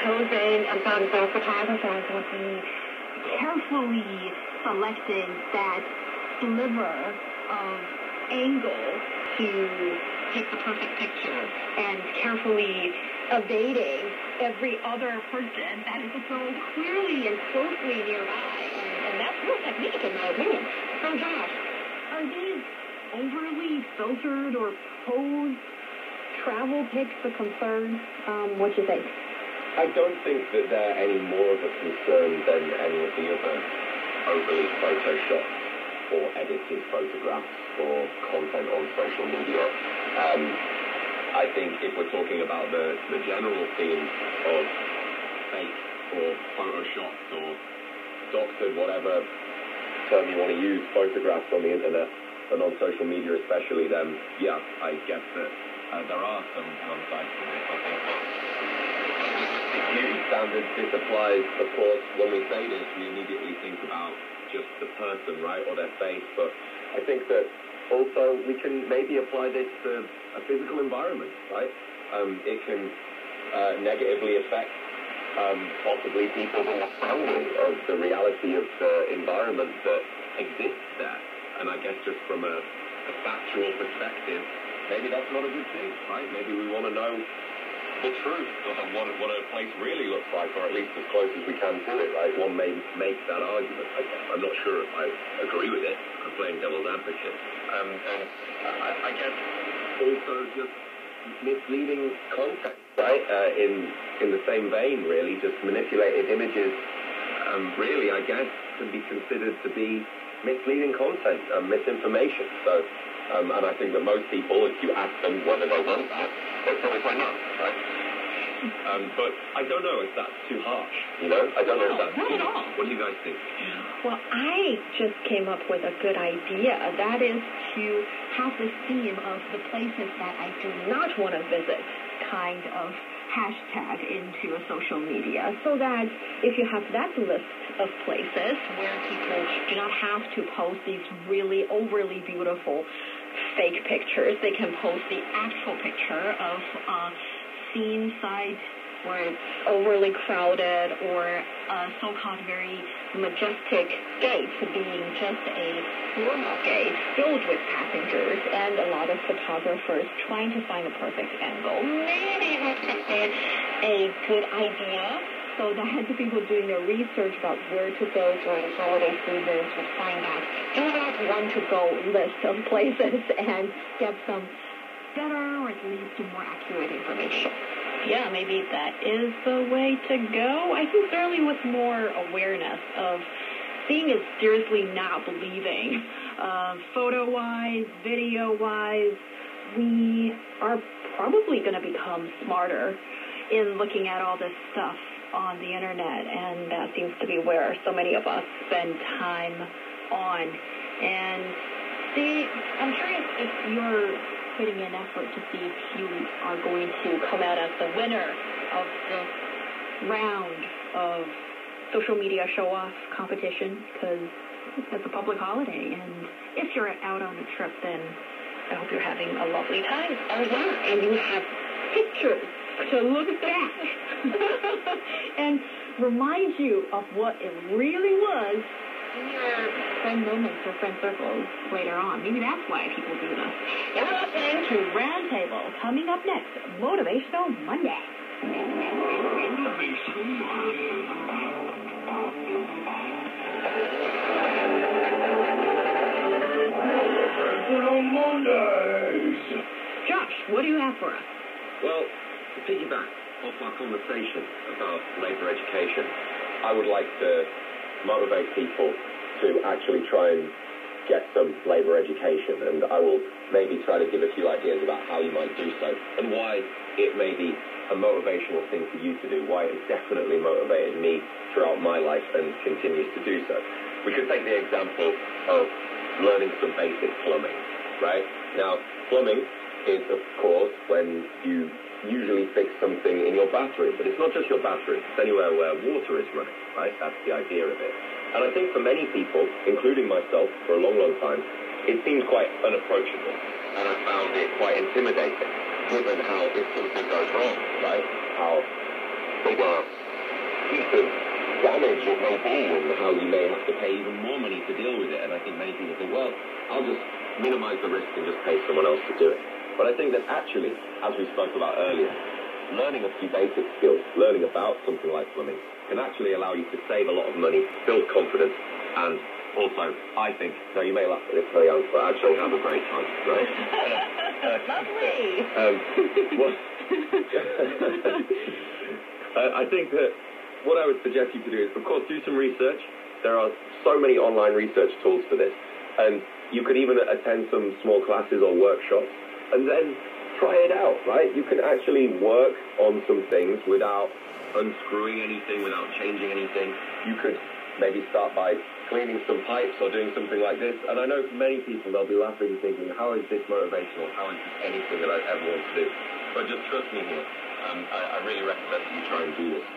chosen about the photographers would be carefully selecting that sliver of angle to take the perfect picture and carefully evading every other person that is so clearly and closely nearby. And that's real technique in my opinion. So Josh, are these overly filtered or posed travel pics a concern? What do you think? I don't think that they're any more of a concern than any of the other overly photoshopped or edited photographs or content on social media. I think if we're talking about the general theme of fake or photoshopped or doctored, whatever term you want to use, photographs on the internet and on social media especially, then yeah, I guess that there are some downsides to this. I think beauty standards, this applies, of course, when we say this, we immediately think about just the person, right, or their face, but I think that also we can maybe apply this to a physical environment, right? It can negatively affect possibly people's understanding of the reality of the environment that exists there. And I guess just from a factual perspective, maybe that's not a good thing, right? Maybe we want to know the truth of what a place really looks like, or at least as close as we can to it, right? One may make that argument, I guess. I'm not sure if I agree with it. I'm playing devil's advocate. And I guess also just misleading content, right? In the same vein, really, just manipulated images, really, I guess, can be considered to be misleading content and misinformation. So, and I think that most people, if you ask them whether they want that, they'll probably say no, right? But I don't know if that's too harsh, you know? I don't know if that's too harsh. What do you guys think? Well, I just came up with a good idea. That is to have the theme of the places that I do not want to visit kind of hashtag into a social media, so that if you have that list of places where people do not have to post these really overly beautiful fake pictures, they can post the actual picture of scene site where it's overly crowded or a so-called very majestic gate being just a normal gate filled with passengers and a lot of photographers trying to find the perfect angle. Maybe that could be a good idea so that the people doing their research about where to go during holiday seasons would find that do not want to go list of places and get some better or at least more accurate information. Yeah, maybe that is the way to go. I think certainly with more awareness of seeing is seriously not believing. Photo-wise, video-wise, we are probably going to become smarter in looking at all this stuff on the internet, and that seems to be where so many of us spend time on. And see, I'm curious if you're putting in effort to see if you are going to come out as the winner of the round of social media show-off competition, because it's a public holiday, and if you're out on a trip, then I hope you're having a lovely time. Oh, yeah, and you have pictures to look back and remind you of what it really was in your friend moments or friend circles later on. Maybe that's why people do this. You're listening to Roundtable. Coming up next, Motivational Monday. Motivational Mondays. Josh, what do you have for us? Well, to piggyback off our conversation about labour education, I would like to motivate people to actually try and get some labour education, and I will maybe try to give a few ideas about how you might do so and why it may be a motivational thing for you to do, why it's definitely motivated me throughout my life and continues to do so. We could take the example of learning some basic plumbing, right? Now, plumbing is, of course, when you usually fix something in your bathroom, but it's not just your bathroom, it's anywhere where water is running, right? That's the idea of it. And I think for many people, including myself for a long, long time, it seemed quite unapproachable, and I found it quite intimidating, given how if something goes wrong, right? How bigger piece of damage it may be, and how you may have to pay even more money to deal with it. And I think many people think, well, I'll just minimize the risk and just pay someone else to do it. But I think that actually, as we spoke about earlier, learning a few basic skills, learning about something like plumbing, can actually allow you to save a lot of money, build confidence, and also, I think, now you may laugh at this, Kellyanne, but actually have a great time, right? Lovely! I think that what I would suggest you to do is, of course, do some research. There are so many online research tools for this, and you could even attend some small classes or workshops, and then try it out, right? You can actually work on some things without unscrewing anything, without changing anything. You could maybe start by cleaning some pipes or doing something like this. And I know for many people, they'll be laughing, thinking, how is this motivational? How is this anything that I ever want to do? But just trust me here. I really recommend that you try and do this.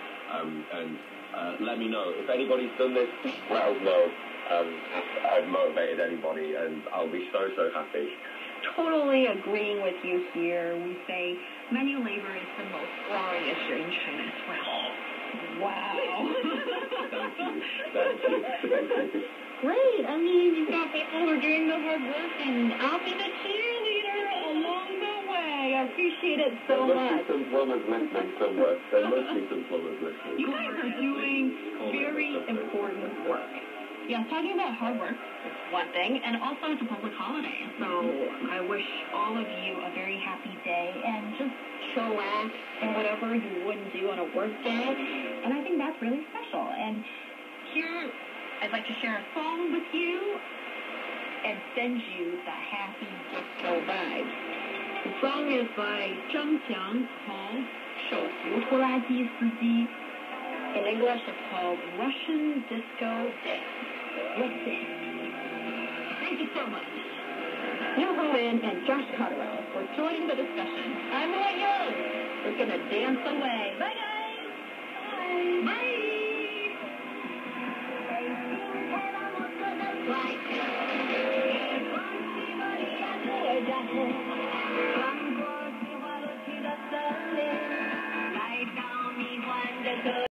Let me know. If anybody's done this, let us know. I've motivated anybody, and I'll be so, so happy. Totally agreeing with you here. We say manual labor is the most boring issue in China as well. Wow. Thank you. Great. I mean, you've got people who are doing the hard work, and I'll be the cheerleader along the way. I appreciate it so much. There must be some plumbers listening somewhere. There must be some plumbers listening. You guys are doing very important work. Yeah, talking about hard work is one thing, and also it's a public holiday. So I wish all of you a very happy day, and just chillax and whatever you wouldn't do on a work day. And I think that's really special. And here, I'd like to share a song with you and send you the happy disco vibes. The song is by Zhang Qiang called 手扶拖拉机司机. In English, it's called Russian Disco Dance. Let's dance. Thank you so much. Yo-Ho In and Josh Cotterill for joining the discussion. I'm Lloyd Young. We're going to dance away. Bye, guys. Bye. Bye.